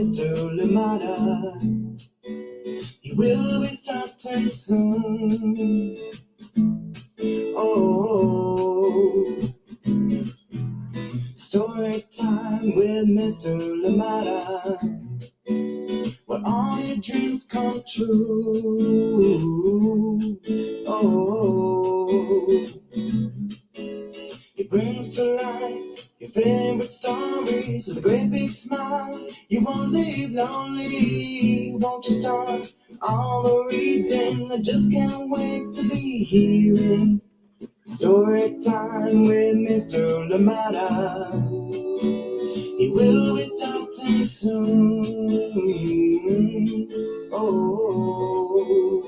Mr. Limata. He will be starting soon. Oh, story time with Mr. Limata, where all your dreams come true. Oh, he brings to life your favorite stories with a great big smile. You won't leave lonely, won't you start all the reading? I just can't wait to be hearing story time with Mr. Limata. He will be starting soon. Oh,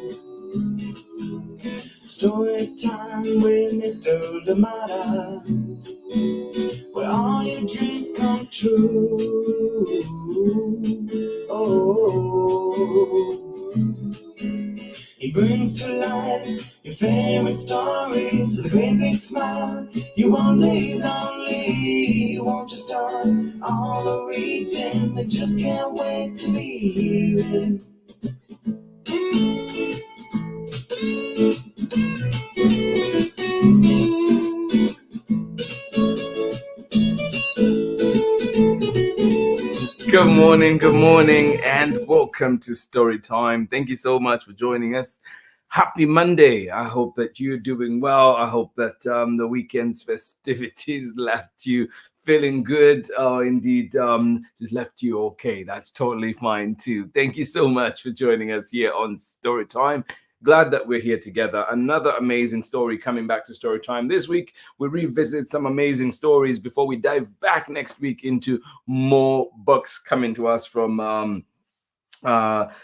story time with Mr. Limata, where all your dreams come true. Oh, he brings to life your favorite stories with a great big smile. You won't leave lonely, won't you start all the reading? I just can't wait to be hearing. Good morning, and welcome to Story Time. Thank you so much for joining us. Happy Monday. I hope that you're doing well. I hope that the weekend's festivities left you feeling good, or indeed just left you okay. That's totally fine too. Thank you so much for joining us here on Story Time. Glad that we're here together. Another amazing story coming back to Story Time this week. We revisit some amazing stories before we dive back next week into more books coming to us from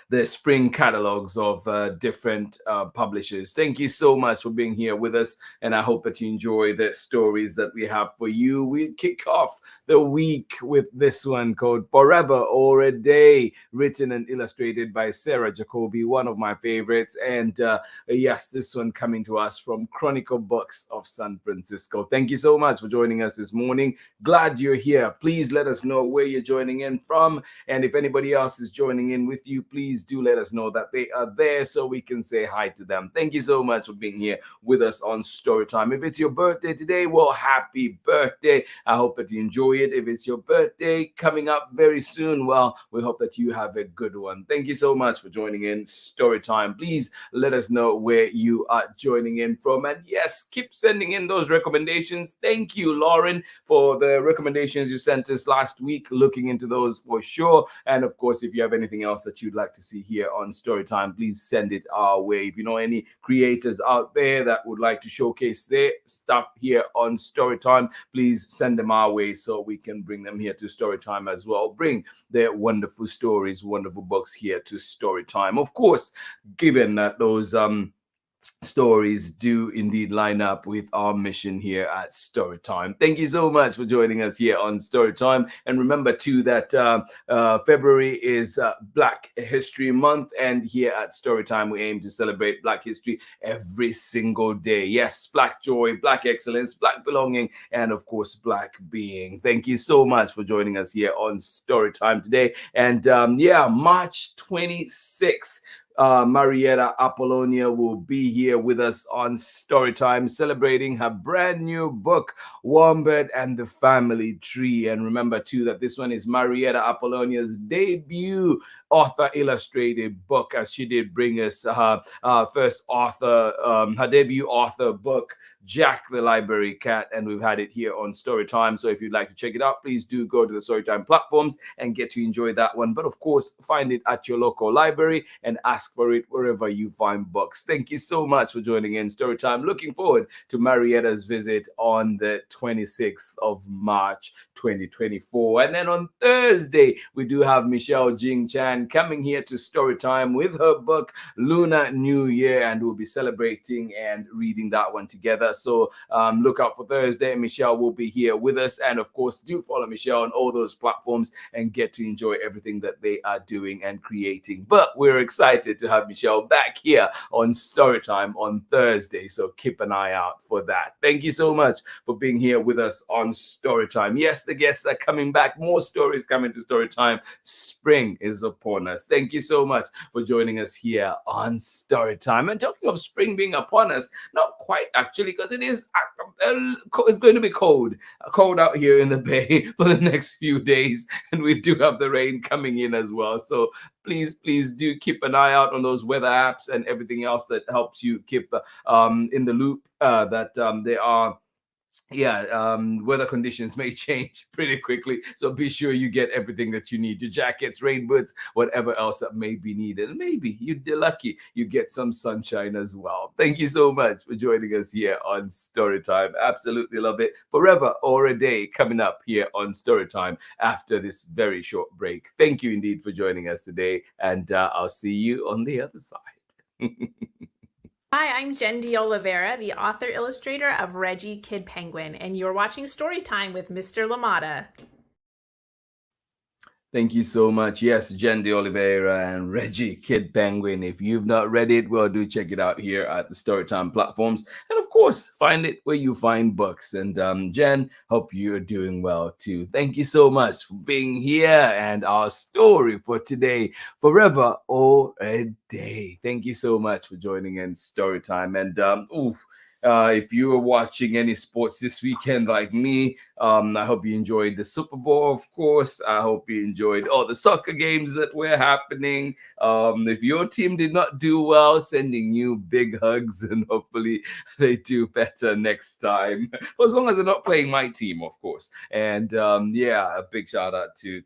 the spring catalogs of different publishers. Thank you so much for being here with us, and I hope that you enjoy the stories that we have for you. We kick off the week with this one called Forever or a Day, written and illustrated by Sarah Jacoby, one of my favorites. And yes, this one coming to us from Chronicle Books of San Francisco. Thank you so much for joining us this morning. Glad you're here. Please let us know where you're joining in from, and if anybody else is joining in with you, please do let us know that they are there so we can say hi to them. Thank you so much for being here with us on Storytime. If it's your birthday today, well, happy birthday. I hope that you enjoy it. If it's your birthday coming up very soon, well, we hope that you have a good one. Thank you so much for joining in Storytime. Please let us know where you are joining in from. And yes, keep sending in those recommendations. Thank you, Lauren, for the recommendations you sent us last week. Looking into those for sure. And of course, if you have anything else that you'd like to see here on Storytime, please send it our way. If you know any creators out there that would like to showcase their stuff here on Storytime, please send them our way so we can bring them here to Storytime as well. Bring their wonderful stories, wonderful books here to Storytime. Of course, given that those stories do indeed line up with our mission here at Storytime. Thank you so much for joining us here on Storytime. And remember too that February is Black History Month, and here at Storytime we aim to celebrate Black history every single day. Yes, Black joy, Black excellence, Black belonging, and of course Black being. Thank you so much for joining us here on Storytime today. And March 26th, Marietta Apollonia will be here with us on Storytime, celebrating her brand new book, Wombat and the Family Tree. And remember too that this one is Marietta Apollonia's debut author illustrated book, as she did bring us her first author, her debut author book, Jack the Library Cat, and we've had it here on Storytime. So if you'd like to check it out, please do go to the Storytime platforms and get to enjoy that one. But of course, find it at your local library and ask for it wherever you find books. Thank you so much for joining in Storytime. Looking forward to Marietta's visit on the 26th of March 2024. And then on Thursday, we do have Michelle Jing Chan coming here to Storytime with her book, Lunar New Year, and we'll be celebrating and reading that one together. So look out for Thursday. Michelle will be here with us. And of course, do follow Michelle on all those platforms and get to enjoy everything that they are doing and creating. But we're excited to have Michelle back here on Storytime on Thursday. So keep an eye out for that. Thank you so much for being here with us on Storytime. Yes, the guests are coming back. More stories coming to Storytime. Spring is upon us. Thank you so much for joining us here on Storytime. And talking of spring being upon us, not quite actually, because it is it's going to be cold out here in the Bay for the next few days, and we do have the rain coming in as well. So please do keep an eye out on those weather apps and everything else that helps you keep in the loop that there are weather conditions may change pretty quickly, so be sure you get everything that you need, your jackets, rain boots, whatever else that may be needed. And maybe you're lucky you get some sunshine as well. Thank you so much for joining us here on Storytime. Absolutely love it. Forever or a Day coming up here on Storytime after this very short break. Thank you indeed for joining us today, and I'll see you on the other side. Hi, I'm Jen D. Oliveira, the author-illustrator of Reggie Kid Penguin, and you're watching Storytime with Mr. Limata. Thank you so much. Yes, Jen De Oliveira and Reggie Kid Penguin. If you've not read it, well, do check it out here at the Storytime platforms. And of course, find it where you find books. And Jen, hope you're doing well too. Thank you so much for being here. And our story for today, Forever or a Day. Thank you so much for joining in Storytime. And if you were watching any sports this weekend like me, I hope you enjoyed the Super Bowl, of course. I hope you enjoyed all the soccer games that were happening. If your team did not do well, sending you big hugs, and hopefully they do better next time. For as long as they're not playing my team, of course. And a big shout out to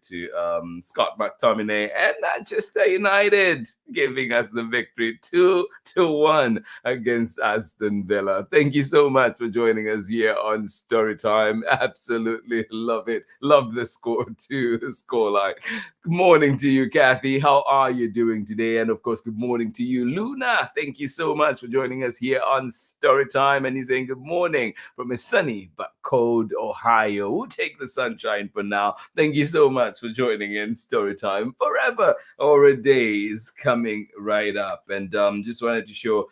Scott McTominay and Manchester United giving us the victory 2-1 against Aston Villa. Thank you so much for joining us here on Storytime. Absolutely love it. Love the score too, the scoreline. Good morning to you, Kathy. How are you doing today? And of course, good morning to you, Luna. Thank you so much for joining us here on Storytime. And he's saying good morning from a sunny but cold Ohio. We'll take the sunshine for now. Thank you so much for joining in Storytime. Forever or a Day is coming right up. And just wanted to show,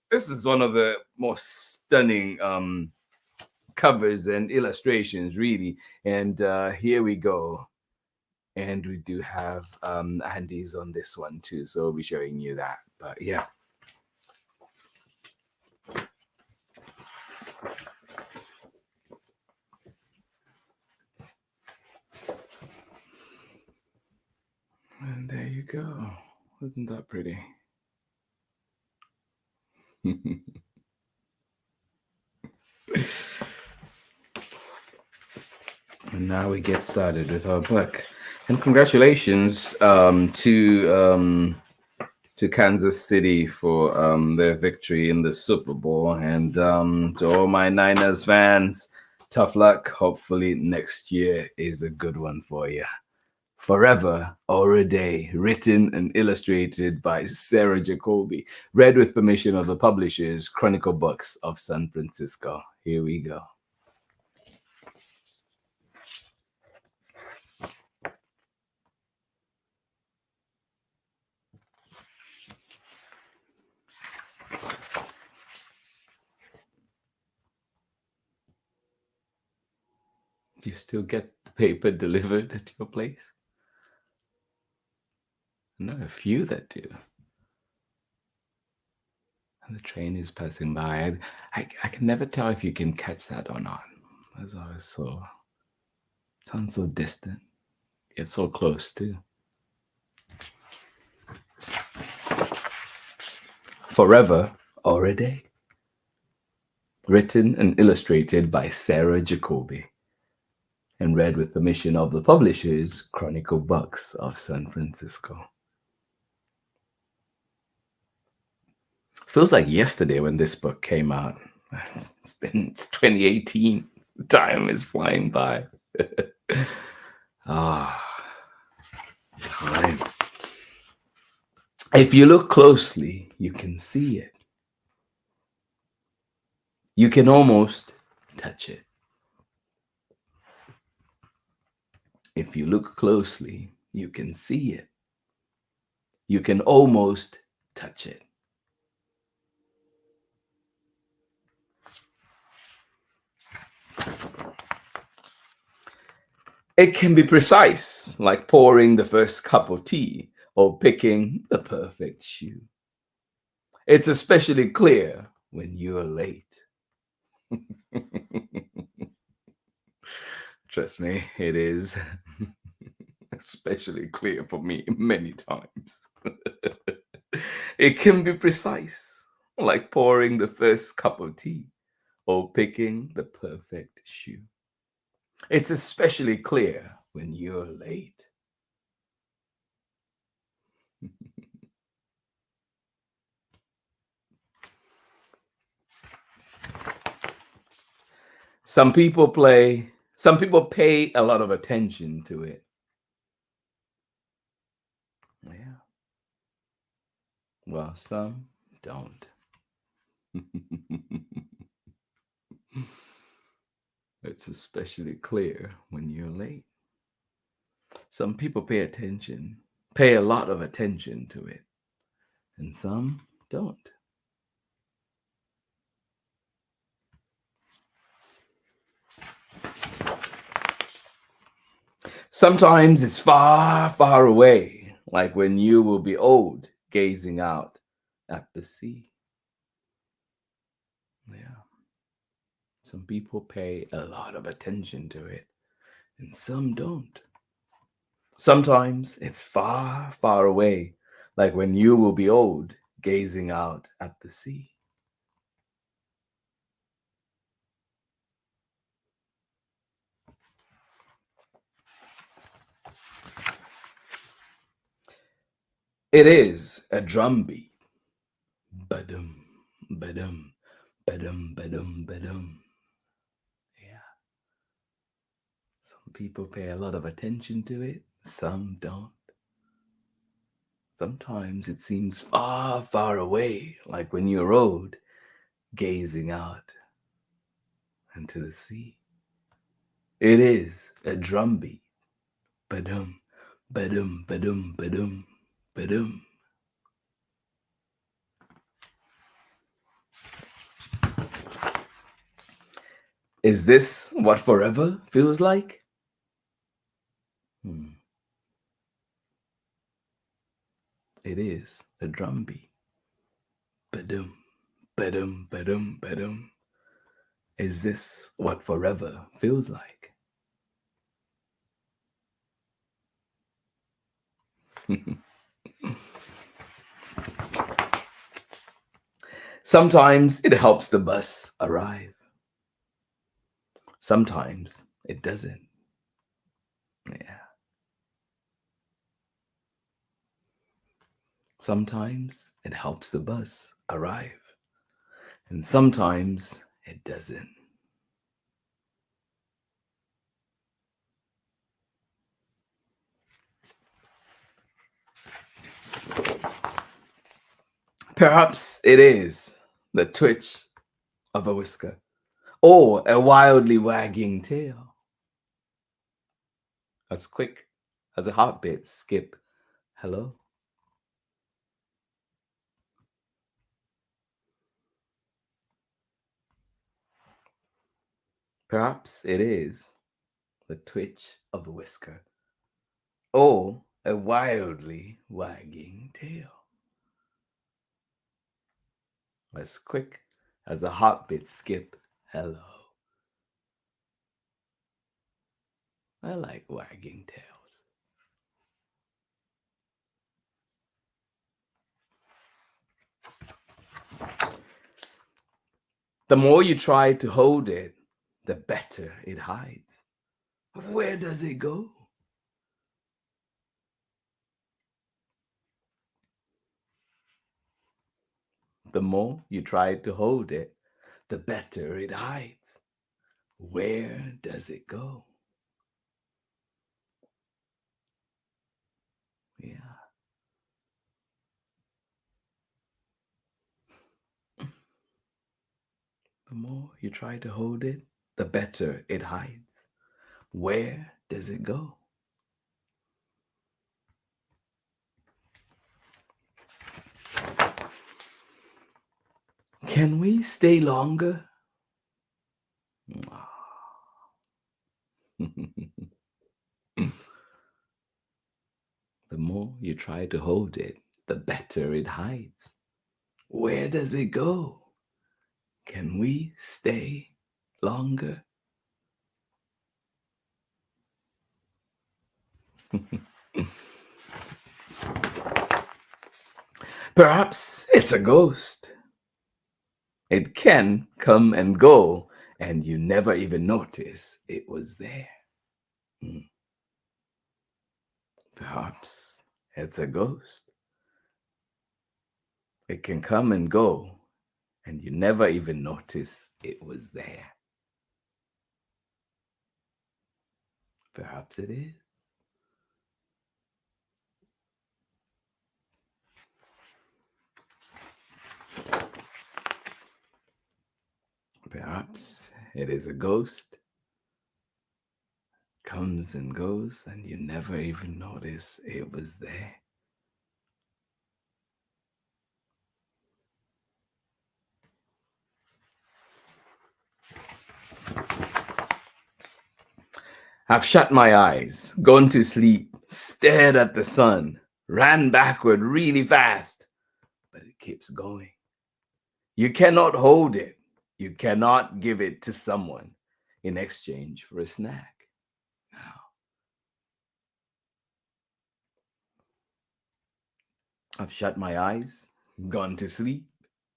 this is one of the most stunning covers and illustrations, really. And here we go. And we do have Andy's on this one too, so we'll be showing you that. But yeah. And there you go. Isn't that pretty? And now we get started with our book. And congratulations to Kansas City for their victory in the Super Bowl. And to all my Niners fans, tough luck. Hopefully next year is a good one for you. Forever or a Day, written and illustrated by Sarah Jacoby, read with permission of the publishers, Chronicle Books of San Francisco. Here we go. Do you still get the paper delivered at your place? I know a few that do. And the train is passing by. I can never tell if you can catch that or not. As I was so, it sounds so distant, yet so close too. Forever or a Day. Written and illustrated by Sarah Jacoby. And read with permission of the publishers, Chronicle Books of San Francisco. Feels like yesterday when this book came out. It's 2018. Time is flying by. Time. If you look closely, you can see it. You can almost touch it. If you look closely, you can see it. You can almost touch it. It can be precise, like pouring the first cup of tea or picking the perfect shoe. It's especially clear when you're late. Trust me, it is especially clear for me many times. It can be precise, like pouring the first cup of tea or picking the perfect shoe. It's especially clear when you're late. Some people pay a lot of attention to it. Yeah. Well, some don't. It's especially clear when you're late. Some people pay a lot of attention to it, and some don't. Sometimes it's far, far away, like when you will be old, gazing out at the sea. Yeah. Some people pay a lot of attention to it, and some don't. Sometimes it's far, far away, like when you will be old, gazing out at the sea. It is a drum beat. Ba-dum, ba-dum, ba-dum, ba-dum, ba-dum. Yeah. Some people pay a lot of attention to it, some don't. Sometimes it seems far, far away, like when you're old, gazing out into the sea. It is a drum beat. Ba-dum, ba-dum, ba-dum, ba-dum, ba-dum. Is this what forever feels like? It is a drum beat. Ba-dum, ba-dum, ba-dum, ba-dum. Is this what forever feels like? Sometimes it helps the bus arrive. Sometimes it doesn't. Yeah. Sometimes it helps the bus arrive. And sometimes it doesn't. Perhaps it is the twitch of a whisker or a wildly wagging tail. As quick as a heartbeat skip. Hello? Perhaps it is the twitch of a whisker or a wildly wagging tail. As quick as a heartbeat skip. Hello. I like wagging tails. The more you try to hold it, the better it hides. Where does it go? The more you try to hold it, the better it hides. Where does it go? Yeah. The more you try to hold it, the better it hides. Where does it go? Can we stay longer? The more you try to hold it, the better it hides. Where does it go? Can we stay longer? Perhaps it's a ghost. It can come and go, and you never even notice it was there. Perhaps it's a ghost. It can come and go, and you never even notice it was there. Perhaps it is. Perhaps it is a ghost. Comes and goes, and you never even notice it was there. I've shut my eyes, gone to sleep, stared at the sun, ran backward really fast, but it keeps going. You cannot hold it. You cannot give it to someone in exchange for a snack. Now, I've shut my eyes, gone to sleep,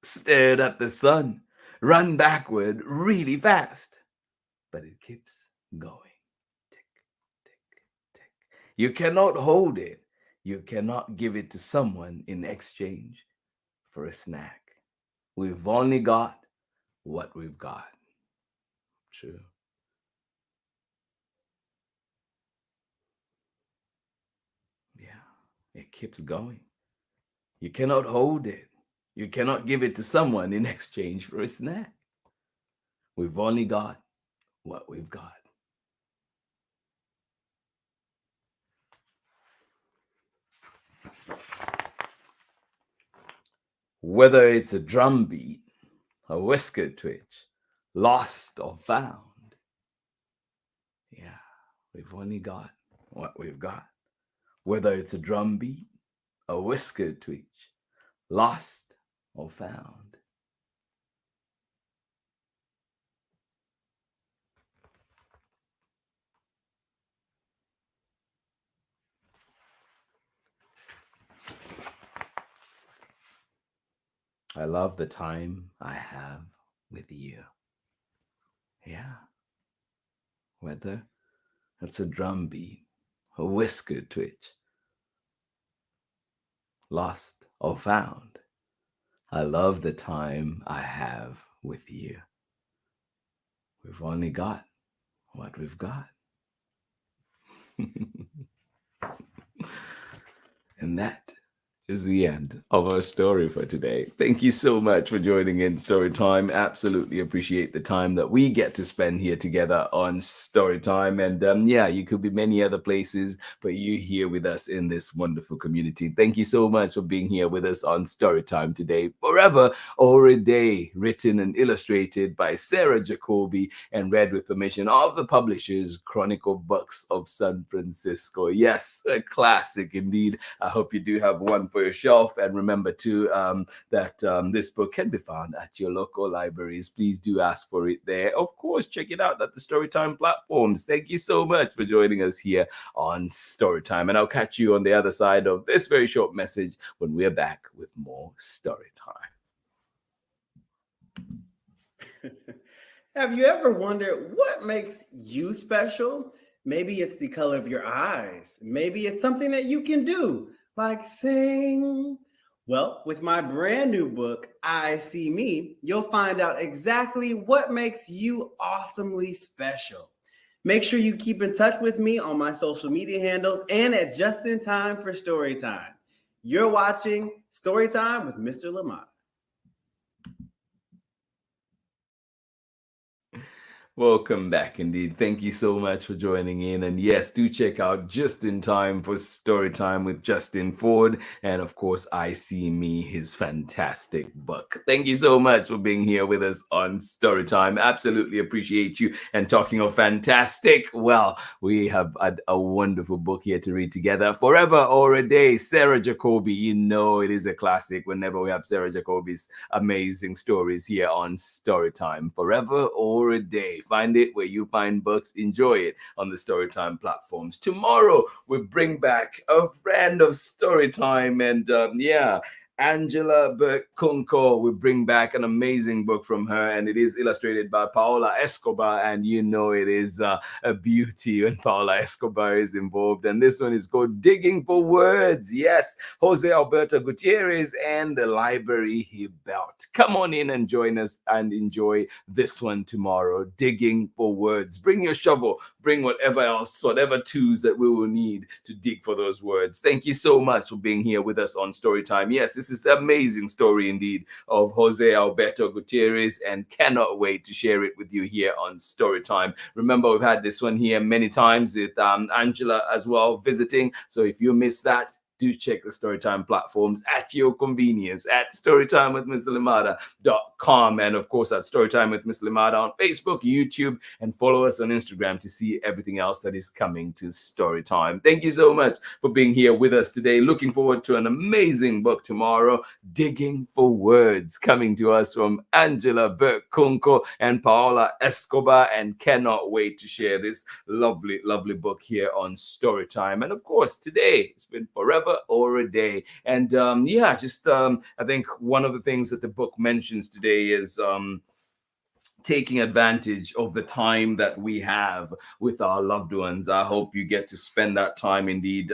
stared at the sun, run backward really fast, but it keeps going. Tick, tick, tick. You cannot hold it. You cannot give it to someone in exchange for a snack. We've only got what we've got. True. Yeah, it keeps going. You cannot hold it. You cannot give it to someone in exchange for a snack. We've only got what we've got. Whether it's a drum beat, a whisker twitch, lost or found. Yeah, we've only got what we've got. Whether it's a drum beat, a whisker twitch, lost or found. I love the time I have with you. Yeah. Whether it's a drum beat, a whisker twitch, lost or found. I love the time I have with you. We've only got what we've got. And that is the end of our story for today. Thank you so much for joining in Storytime. Absolutely appreciate the time that we get to spend here together on Storytime. And yeah, you could be many other places, but you're here with us in this wonderful community. Thank you so much for being here with us on Storytime today. Forever or a Day, written and illustrated by Sarah Jacoby and read with permission of the publishers Chronicle Books of San Francisco. Yes, a classic indeed. I hope you do have one for your shelf. And remember too that this book can be found at your local libraries. Please do ask for it there. Of course, check it out at the Storytime platforms. Thank you so much for joining us here on Storytime. And I'll catch you on the other side of this very short message when we're back with more Storytime. Have you ever wondered what makes you special? Maybe it's the color of your eyes. Maybe it's something that you can do, like sing. Well, with my brand new book, I See Me, you'll find out exactly what makes you awesomely special. Make sure you keep in touch with me on my social media handles and at Just in Time for Storytime. You're watching Storytime with Mr. Limata. Welcome back indeed. Thank you so much for joining in. And yes, do check out Just in Time for Story Time with Justin Ford. And of course, I See Me, his fantastic book. Thank you so much for being here with us on Story Time. Absolutely appreciate you. And talking of fantastic, well, we have a wonderful book here to read together. Forever or a Day, Sarah Jacoby. You know it is a classic whenever we have Sarah Jacoby's amazing stories here on Storytime. Forever or a Day. Find it where you find books. Enjoy it on the Storytime platforms. Tomorrow we bring back a friend of Storytime, and Angela Burkunko. We bring back an amazing book from her, and it is illustrated by Paola Escobar. And you know it is a beauty when Paola Escobar is involved. And this one is called Digging for Words. Yes, Jose Alberto Gutierrez and the library he built. Come on in and join us and enjoy this one tomorrow. Digging for Words. Bring your shovel. Bring whatever else, whatever tools that we will need to dig for those words. Thank you so much for being here with us on Storytime. Yes, this is an amazing story indeed of Jose Alberto Gutierrez, and cannot wait to share it with you here on Storytime. Remember, we've had this one here many times with Angela as well visiting. So if you missed that, do check the Storytime platforms at your convenience at storytimewithmrlimata.com, and of course at Storytime with Miss Limata on Facebook, YouTube, and follow us on Instagram to see everything else that is coming to Storytime. Thank you so much for being here with us today. Looking forward to an amazing book tomorrow, Digging for Words, coming to us from Angela Burkunko and Paola Escobar, and cannot wait to share this lovely, lovely book here on Storytime. And of course, today it's been Forever or a Day. And I think one of the things that the book mentions today is taking advantage of the time that we have with our loved ones. I hope you get to spend that time indeed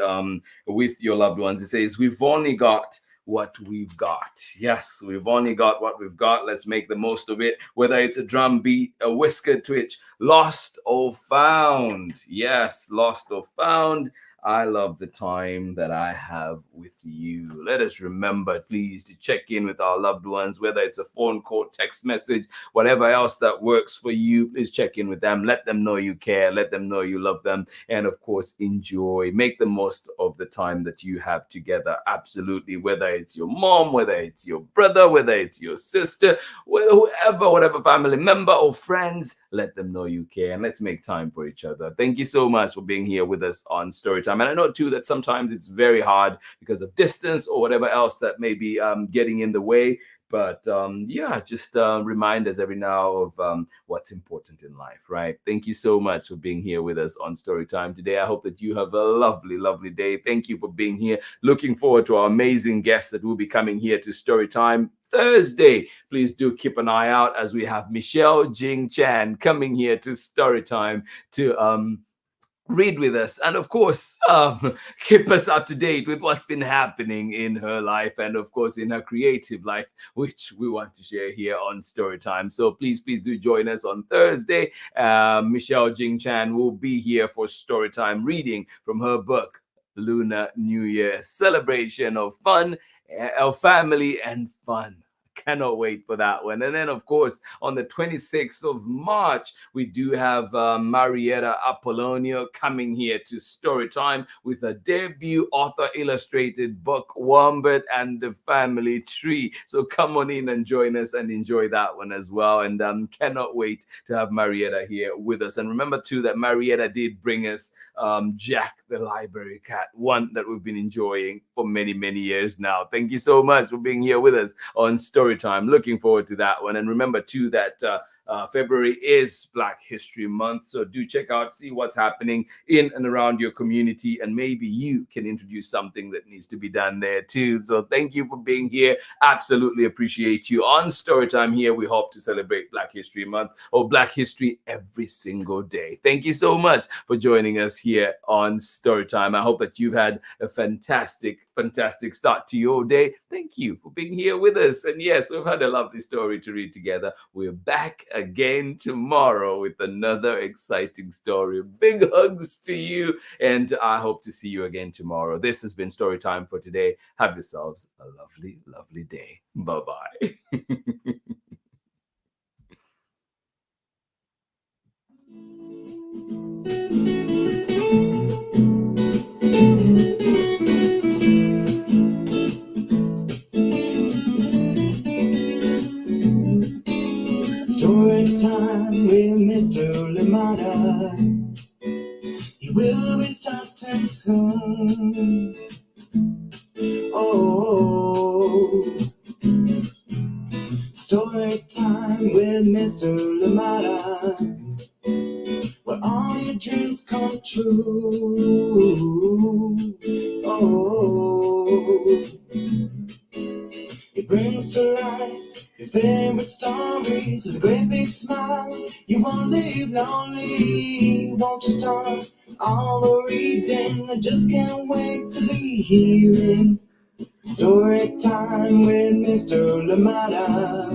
with your loved ones. It says, we've only got what we've got. Yes, we've only got what we've got. Let's make the most of it, whether it's a drum beat, a whisker twitch, lost or found. Yes, lost or found. I love the time that I have with you. Let us remember, please, to check in with our loved ones, whether it's a phone call, text message, whatever else that works for you. Please check in with them. Let them know you care. Let them know you love them. And of course, enjoy. Make the most of the time that you have together. Absolutely. Whether it's your mom, whether it's your brother, whether it's your sister, whoever, whatever family member or friends, let them know you care. And let's make time for each other. Thank you so much for being here with us on Storytime. And I know too that sometimes it's very hard because of distance or whatever else that may be getting in the way. But just remind us every now of what's important in life, right? Thank you so much for being here with us on Storytime today. I hope that you have a lovely, lovely day. Thank you for being here. Looking forward to our amazing guests that will be coming here to Storytime Thursday. Please do keep an eye out as we have Michelle Jing Chan coming here to Storytime to read with us, and of course keep us up to date with what's been happening in her life, and of course in her creative life, which we want to share here on Storytime. So please do join us on Thursday. Michelle Jing Chan will be here for Storytime, reading from her book Lunar New Year, celebration of fun, of family and fun. Cannot wait for that one. And then, of course, on the 26th of March, we do have Marietta Apollonio coming here to Storytime with a debut author illustrated book, Wombat and the Family Tree. So come on in and join us and enjoy that one as well. And cannot wait to have Marietta here with us. And remember, too, that Marietta did bring us Jack the Library Cat, one that we've been enjoying for many, many years now. Thank you so much for being here with us on Storytime. Looking forward to that one. And remember too that February is Black History Month, so do check out, see what's happening in and around your community, and maybe you can introduce something that needs to be done there too. So thank you for being here. Absolutely appreciate you. On Storytime here, we hope to celebrate Black History Month, or Black History, every single day. Thank you so much for joining us here on Storytime. I hope that you've had a fantastic start to your day. Thank you for being here with us. And yes, we've had a lovely story to read together. We're back again tomorrow with another exciting story. Big hugs to you, and I hope to see you again tomorrow. This has been Storytime for today. Have yourselves a lovely, lovely day. Bye-bye. Story time with Mr. Limata. He will be starting soon. Oh, story time with Mr. Limata, where all your dreams come true. Oh, it brings to life your favorite stories with a great big smile. You won't leave lonely, won't you start all the reading? I just can't wait to be hearing story time with Mr. Limata.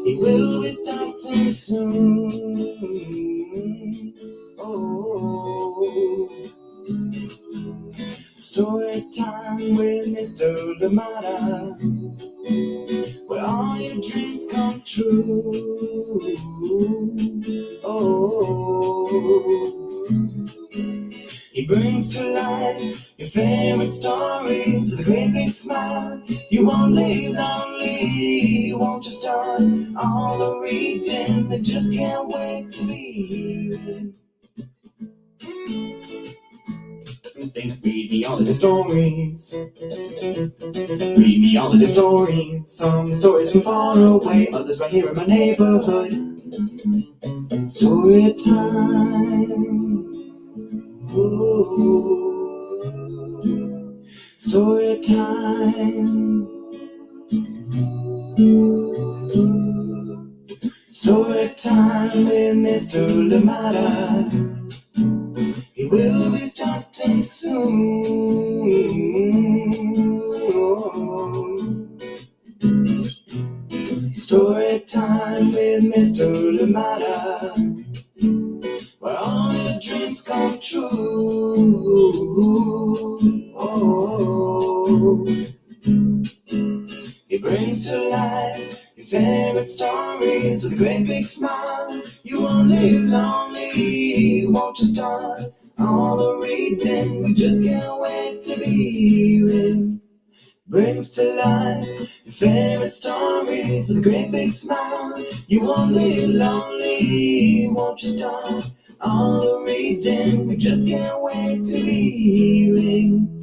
He will be starting soon. Oh, story time with Mr. Limata, where all your dreams come true. Oh, he brings to life your favorite stories with a great big smile. You won't leave lonely, won't you start all the reading? I just can't wait to be hearing. Read me all of the stories. Read me all of the stories. Some stories from far away, others right here in my neighborhood. Story time. Ooh. Story time. Story time with Mr. Limata. He will be starting soon. Story time with Mr. Limata, where all your dreams come true. Oh, he brings to life your favorite stories with a great big smile. You won't live lonely, won't you start all the reading? We just can't wait to be hearing. Brings to life your favorite stories with a great big smile. You won't live lonely, won't you start all the reading? We just can't wait to be hearing.